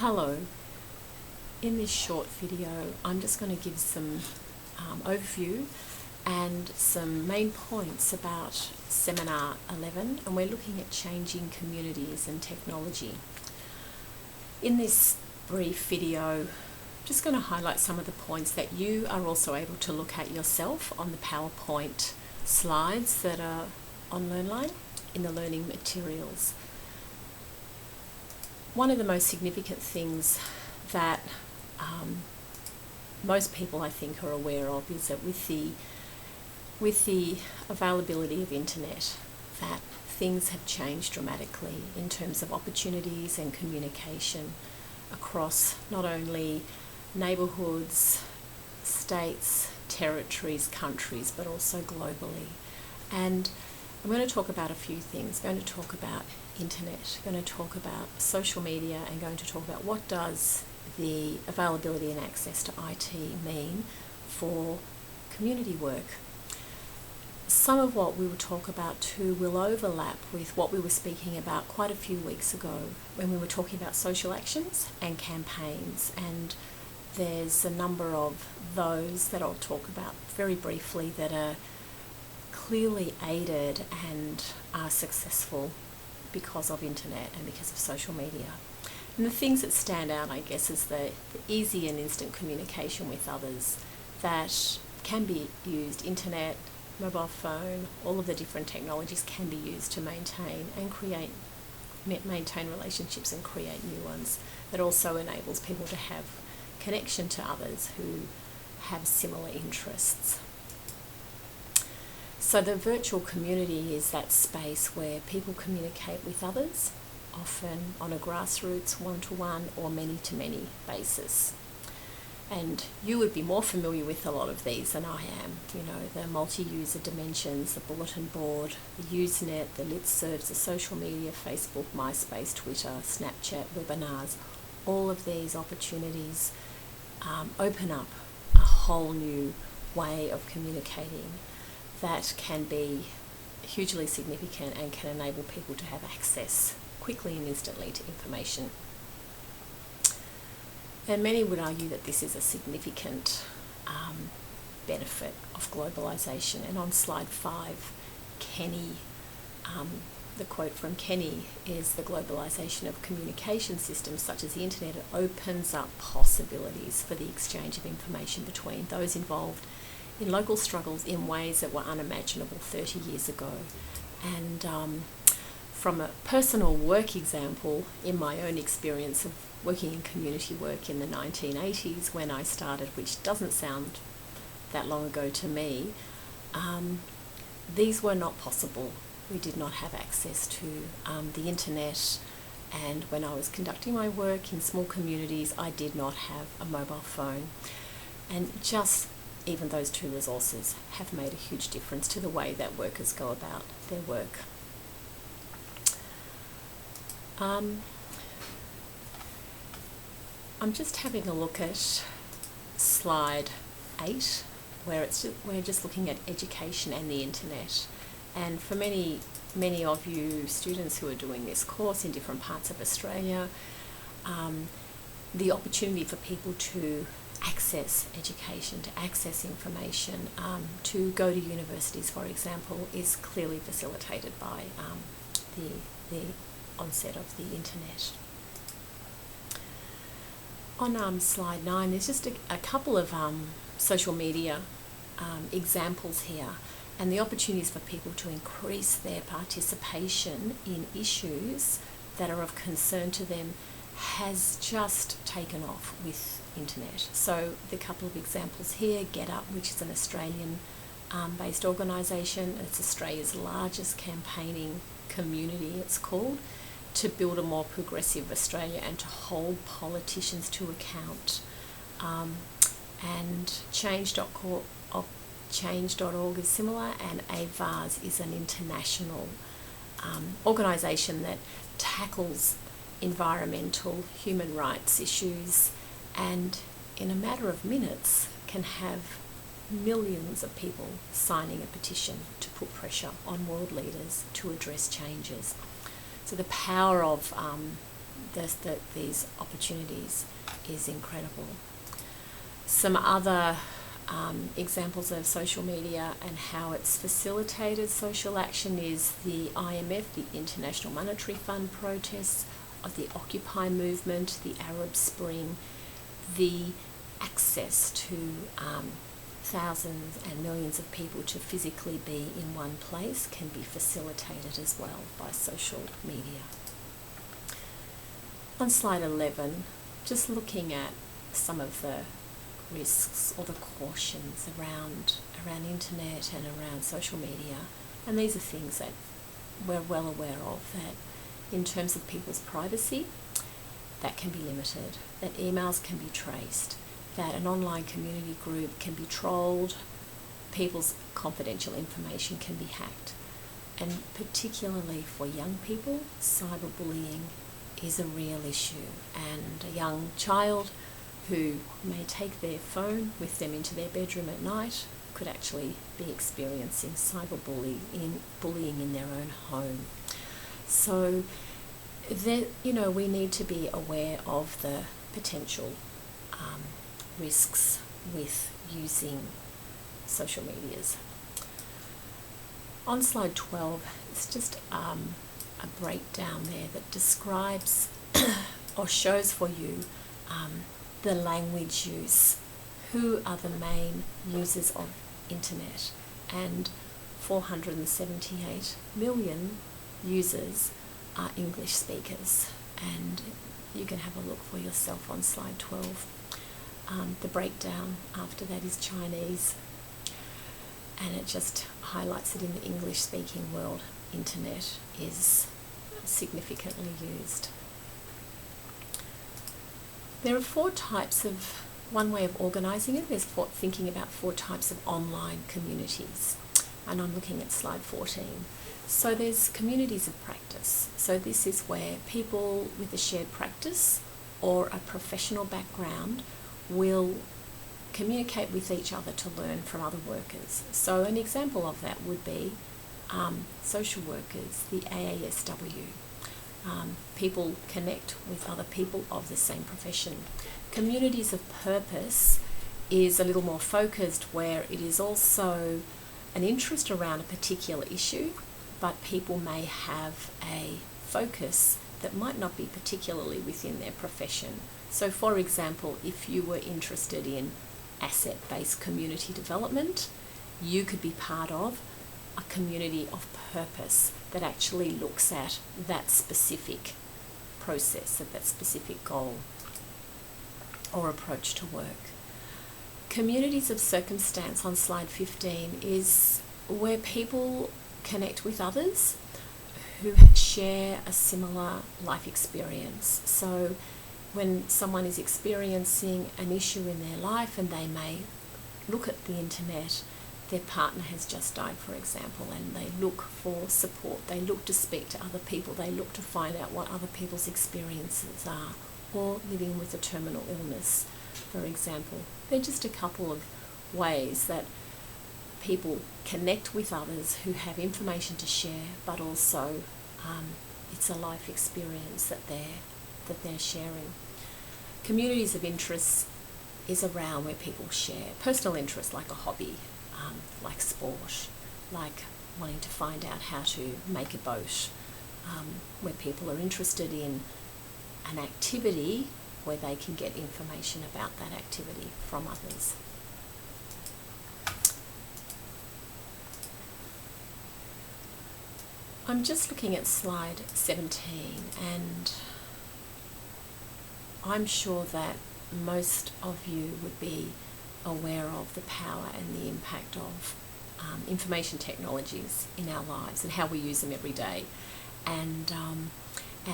Hello. In this short video, I'm just going to give some overview and some main points about Seminar 11, and we're looking at changing communities and technology. In this brief video, I'm just going to highlight some of the points that you are also able to look at yourself on the PowerPoint slides that are on LearnLine in the learning materials. One of the most significant things that most people, I think, are aware of is that with the availability of internet, that things have changed dramatically in terms of opportunities and communication across not only neighbourhoods, states, territories, countries, but also globally. And I'm going to talk about a few things. I'm going to talk about internet, I'm going to talk about social media, and going to talk about what does the availability and access to IT mean for community work. Some of what we will talk about too will overlap with what we were speaking about quite a few weeks ago when we were talking about social actions and campaigns, and there's a number of those that I'll talk about very briefly that are clearly aided and are successful because of internet and because of social media. And the things that stand out, I guess, is the easy and instant communication with others that can be used. Internet, mobile phone, all of the different technologies can be used to maintain relationships and create new ones. That also enables people to have connection to others who have similar interests. So the virtual community is that space where people communicate with others, often on a grassroots, one-to-one or many-to-many basis. And you would be more familiar with a lot of these than I am. You know, the multi-user dimensions, the bulletin board, the Usenet, the listservs, the social media, Facebook, MySpace, Twitter, Snapchat, webinars. All of these opportunities open up a whole new way of communicating that can be hugely significant and can enable people to have access quickly and instantly to information. And many would argue that this is a significant benefit of globalisation. And on slide 5, Kenny, the quote from Kenny is, "The globalisation of communication systems such as the internet opens up possibilities for the exchange of information between those involved in local struggles in ways that were unimaginable 30 years ago." And from a personal work example, in my own experience of working in community work in the 1980s when I started, which doesn't sound that long ago to me, these were not possible. We did not have access to the internet, and when I was conducting my work in small communities, I did not have a mobile phone. And just even those two resources have made a huge difference to the way that workers go about their work. I'm just having a look at slide 8, where we're just looking at education and the internet. And for many of you students who are doing this course in different parts of Australia, the opportunity for people to access education, to access information, to go to universities, for example, is clearly facilitated by the onset of the internet. On slide 9, there's just a couple of social media examples here, and the opportunities for people to increase their participation in issues that are of concern to them has just taken off with internet. So the couple of examples here: GetUp, which is an Australian based organisation. It's Australia's largest campaigning community, it's called, to build a more progressive Australia and to hold politicians to account. And Change.org is similar, and AVARS is an international organisation that tackles environmental human rights issues, and in a matter of minutes can have millions of people signing a petition to put pressure on world leaders to address changes. So the power of these opportunities is incredible. Some other examples of social media and how it's facilitated social action is the IMF, the International Monetary Fund protests, of the Occupy movement, the Arab Spring, the access to thousands and millions of people to physically be in one place can be facilitated as well by social media. On slide 11, just looking at some of the risks or the cautions around internet and around social media, and these are things that we're well aware of, that in terms of people's privacy, that can be limited, that emails can be traced, that an online community group can be trolled, people's confidential information can be hacked. And particularly for young people, cyberbullying is a real issue, and a young child who may take their phone with them into their bedroom at night could actually be experiencing cyberbullying in their own home. So we need to be aware of the potential risks with using social medias. On slide 12, it's just a breakdown there that describes or shows for you the language use. Who are the main users of internet? And 478 million users are English speakers, and you can have a look for yourself on slide 12. The breakdown after that is Chinese, and it just highlights that in the English speaking world, internet is significantly used. There are one way of organising it, there's thinking about 4 types of online communities, and I'm looking at slide 14. So there's communities of practice. So this is where people with a shared practice or a professional background will communicate with each other to learn from other workers. So an example of that would be social workers, the AASW. People connect with other people of the same profession. Communities of purpose is a little more focused, where it is also an interest around a particular issue, but people may have a focus that might not be particularly within their profession. So for example, if you were interested in asset-based community development, you could be part of a community of purpose that actually looks at that specific process, at that specific goal or approach to work. Communities of circumstance on slide 15 is where people connect with others who share a similar life experience. So when someone is experiencing an issue in their life and they may look at the internet, their partner has just died, for example, and they look for support, they look to speak to other people, they look to find out what other people's experiences are, or living with a terminal illness, for example. They're just a couple of ways that people connect with others who have information to share, but also it's a life experience that they're sharing. Communities of interest is around where people share personal interests, like a hobby, like sport, like wanting to find out how to make a boat, where people are interested in an activity where they can get information about that activity from others. I'm just looking at slide 17, and I'm sure that most of you would be aware of the power and the impact of information technologies in our lives and how we use them every day, and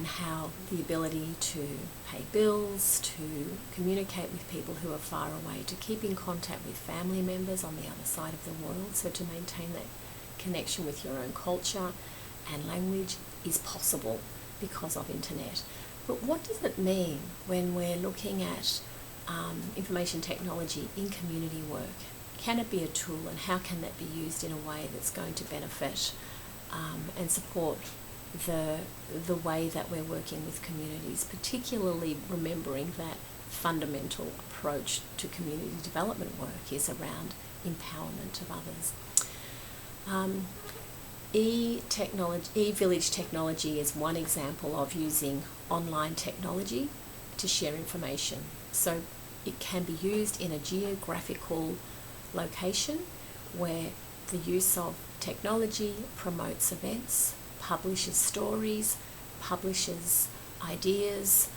how the ability to pay bills, to communicate with people who are far away, to keep in contact with family members on the other side of the world, so to maintain that connection with your own culture and language is possible because of internet. But what does it mean when we're looking at information technology in community work? Can it be a tool, and how can that be used in a way that's going to benefit and support the way that we're working with communities, particularly remembering that fundamental approach to community development work is around empowerment of others. E-village technology is one example of using online technology to share information. So it can be used in a geographical location where the use of technology promotes events, publishes stories, publishes ideas,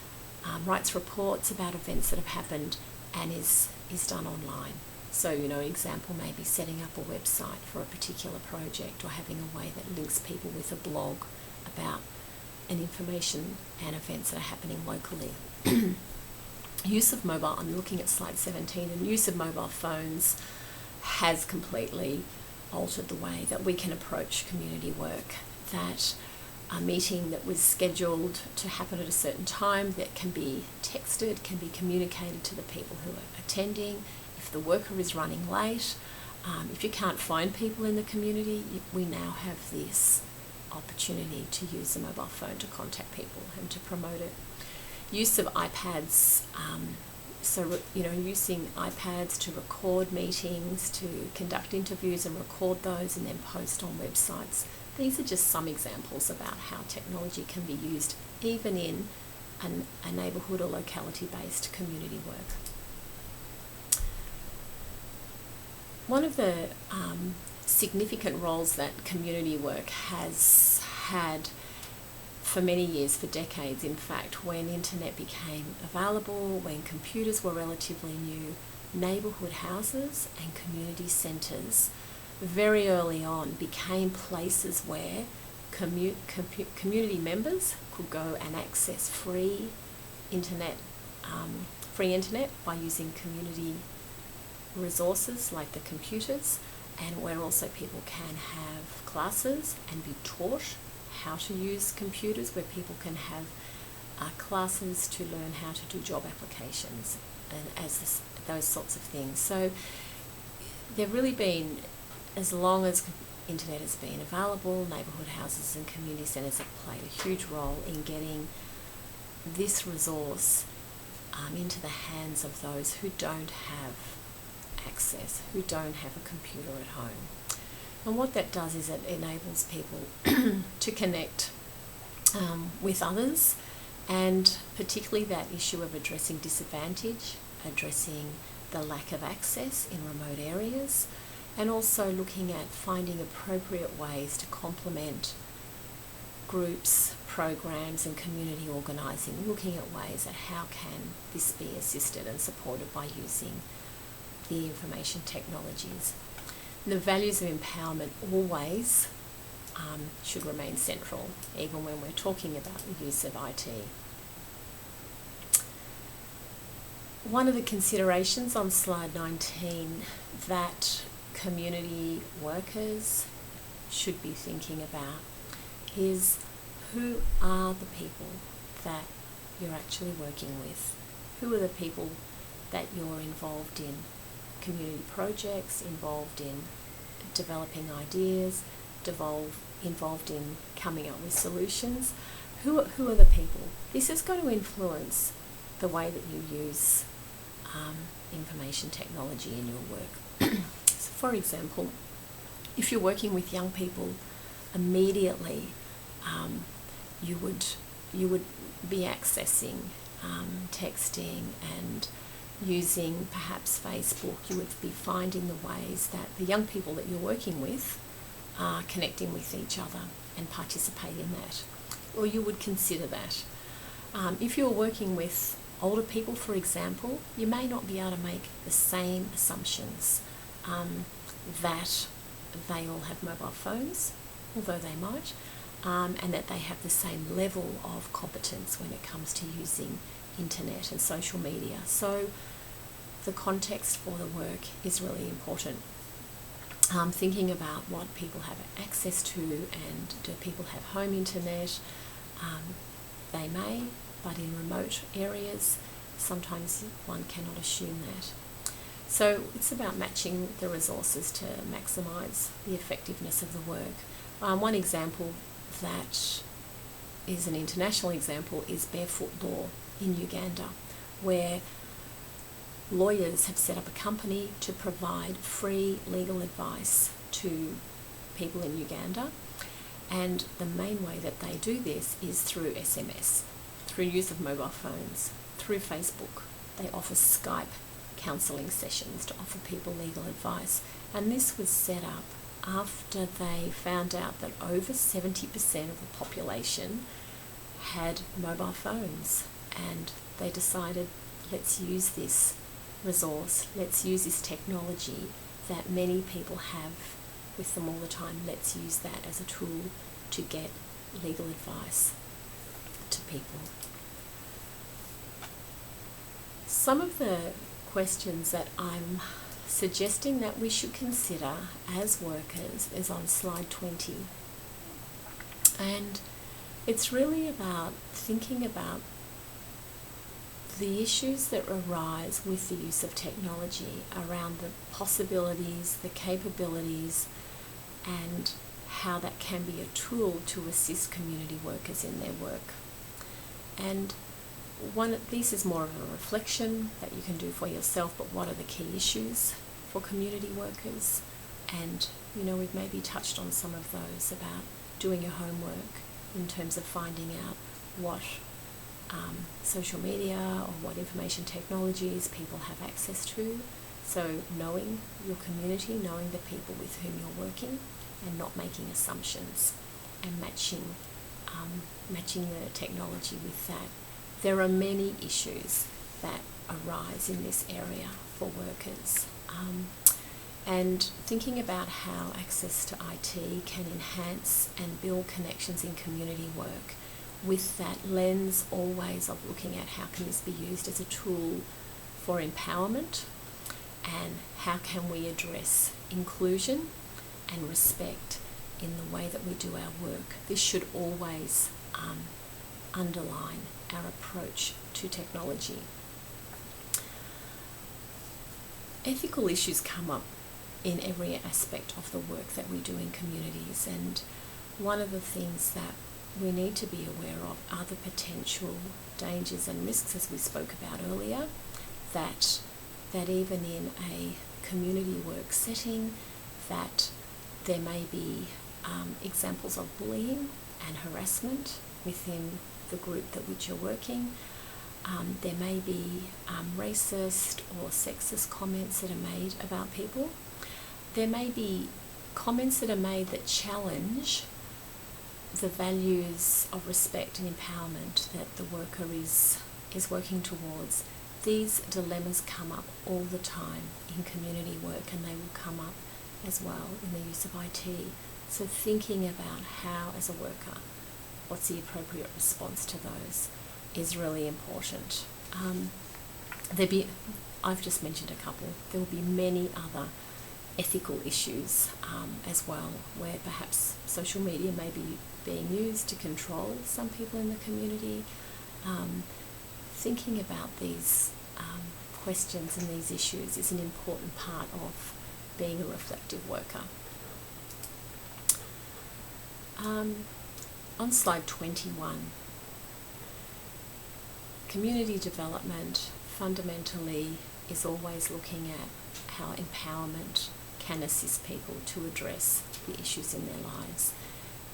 writes reports about events that have happened, and is done online. So, example may be setting up a website for a particular project, or having a way that links people with a blog about an information and events that are happening locally. Use of mobile, I'm looking at slide 17, and use of mobile phones has completely altered the way that we can approach community work. That a meeting that was scheduled to happen at a certain time that can be texted, can be communicated to the people who are attending. If the worker is running late, if you can't find people in the community, we now have this opportunity to use the mobile phone to contact people and to promote it. Use of iPads, using iPads to record meetings, to conduct interviews and record those and then post on websites. These are just some examples about how technology can be used even in a neighbourhood or locality-based community work. One of the significant roles that community work has had for many years, for decades in fact, when internet became available, when computers were relatively new, neighbourhood houses and community centres very early on became places where community members could go and access free internet by using community resources like the computers, and where also people can have classes and be taught how to use computers, where people can have classes to learn how to do job applications and those sorts of things. So they've really been, as long as internet has been available, neighbourhood houses and community centres have played a huge role in getting this resource into the hands of those who don't have access, who don't have a computer at home. And what that does is it enables people to connect with others, and particularly that issue of addressing disadvantage, addressing the lack of access in remote areas, and also looking at finding appropriate ways to complement groups, programs and community organising, looking at ways at how can this be assisted and supported by using the information technologies. The values of empowerment always should remain central, even when we're talking about the use of IT. One of the considerations on slide 19 that community workers should be thinking about is, who are the people that you're actually working with? Who are the people that you're involved in community projects, involved in developing ideas, involved in coming up with solutions? Who are the people? This is going to influence the way that you use information technology in your work. So for example, if you're working with young people, immediately you would be accessing texting and using perhaps Facebook. You would be finding the ways that the young people that you're working with are connecting with each other and participate in that, or you would consider that. If you're working with older people, for example, you may not be able to make the same assumptions that they all have mobile phones, although they might, and that they have the same level of competence when it comes to using internet and social media. So the context for the work is really important. Thinking about what people have access to, and do people have home internet? They may, but in remote areas, sometimes one cannot assume that. So it's about matching the resources to maximise the effectiveness of the work. One example that is an international example is Barefoot Law in Uganda, where lawyers have set up a company to provide free legal advice to people in Uganda, and the main way that they do this is through SMS, through use of mobile phones, through Facebook. They offer Skype counselling sessions to offer people legal advice, and this was set up after they found out that over 70% of the population had mobile phones, and they decided, let's use this resource, let's use this technology that many people have with them all the time, let's use that as a tool to get legal advice to people. Some of the questions that I'm suggesting that we should consider as workers is on slide 20. And it's really about thinking about the issues that arise with the use of technology around the possibilities, the capabilities, and how that can be a tool to assist community workers in their work. And this is more of a reflection that you can do for yourself, but what are the key issues for community workers? And we've maybe touched on some of those about doing your homework in terms of finding out what social media or what information technologies people have access to. So knowing your community, knowing the people with whom you're working, and not making assumptions, and matching the technology with that. There are many issues that arise in this area for workers. And thinking about how access to IT can enhance and build connections in community work, with that lens always of looking at how can this be used as a tool for empowerment, and how can we address inclusion and respect in the way that we do our work. This should always underline our approach to technology. Ethical issues come up in every aspect of the work that we do in communities, and one of the things that we need to be aware of are the potential dangers and risks, as we spoke about earlier, that even in a community work setting, that there may be examples of bullying and harassment within the group that which you're working. There may be racist or sexist comments that are made about people. There may be comments that are made that challenge the values of respect and empowerment that the worker is working towards. These dilemmas come up all the time in community work, and they will come up as well in the use of IT. So thinking about how, as a worker, what's the appropriate response to those is really important. I've just mentioned a couple. There will be many other ethical issues as well, where perhaps social media may be being used to control some people in the community. Thinking about these questions and these issues is an important part of being a reflective worker. On slide 21, community development fundamentally is always looking at how empowerment can assist people to address the issues in their lives,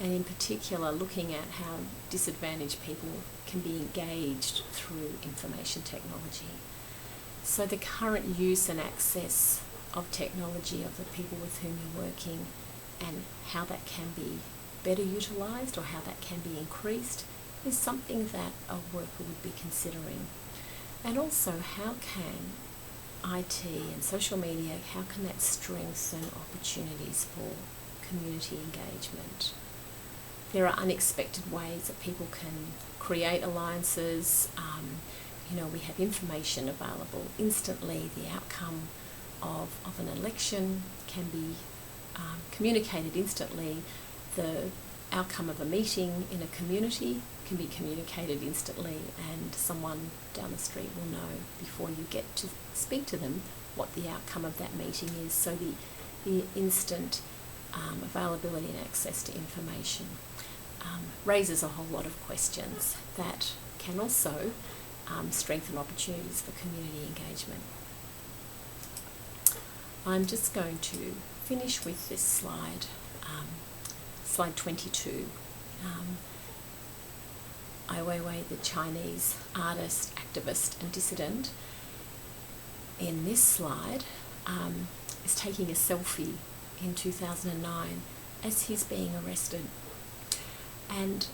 and in particular looking at how disadvantaged people can be engaged through information technology. So the current use and access of technology of the people with whom you're working, and how that can be better utilised or how that can be increased, is something that a worker would be considering. And also, how can IT and social media, how can that strengthen opportunities for community engagement? There are unexpected ways that people can create alliances. We have information available instantly. The outcome of an election can be communicated instantly. The outcome of a meeting in a community can be communicated instantly, and someone down the street will know before you get to speak to them what the outcome of that meeting is. So the instant availability and access to information. raises a whole lot of questions that can also strengthen opportunities for community engagement. I'm just going to finish with this slide, slide 22. Ai Weiwei, the Chinese artist, activist and dissident, in this slide is taking a selfie in 2009 as he's being arrested. And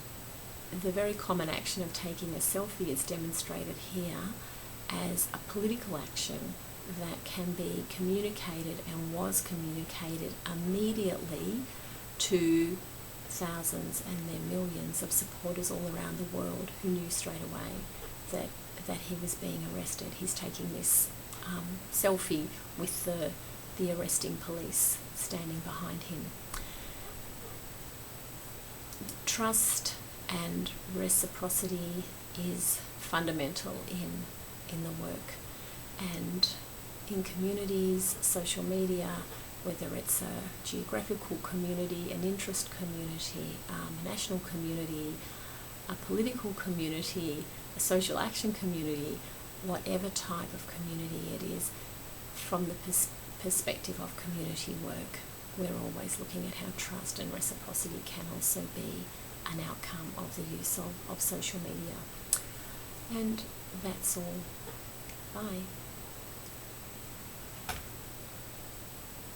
the very common action of taking a selfie is demonstrated here as a political action that can be communicated and was communicated immediately to thousands and their millions of supporters all around the world who knew straight away that he was being arrested. He's taking this selfie with the arresting police standing behind him. Trust and reciprocity is fundamental in the work, and in communities, social media, whether it's a geographical community, an interest community, a national community, a political community, a social action community, whatever type of community it is, from the perspective of community work, we're always looking at how trust and reciprocity can also be an outcome of the use of social media. And that's all. Bye.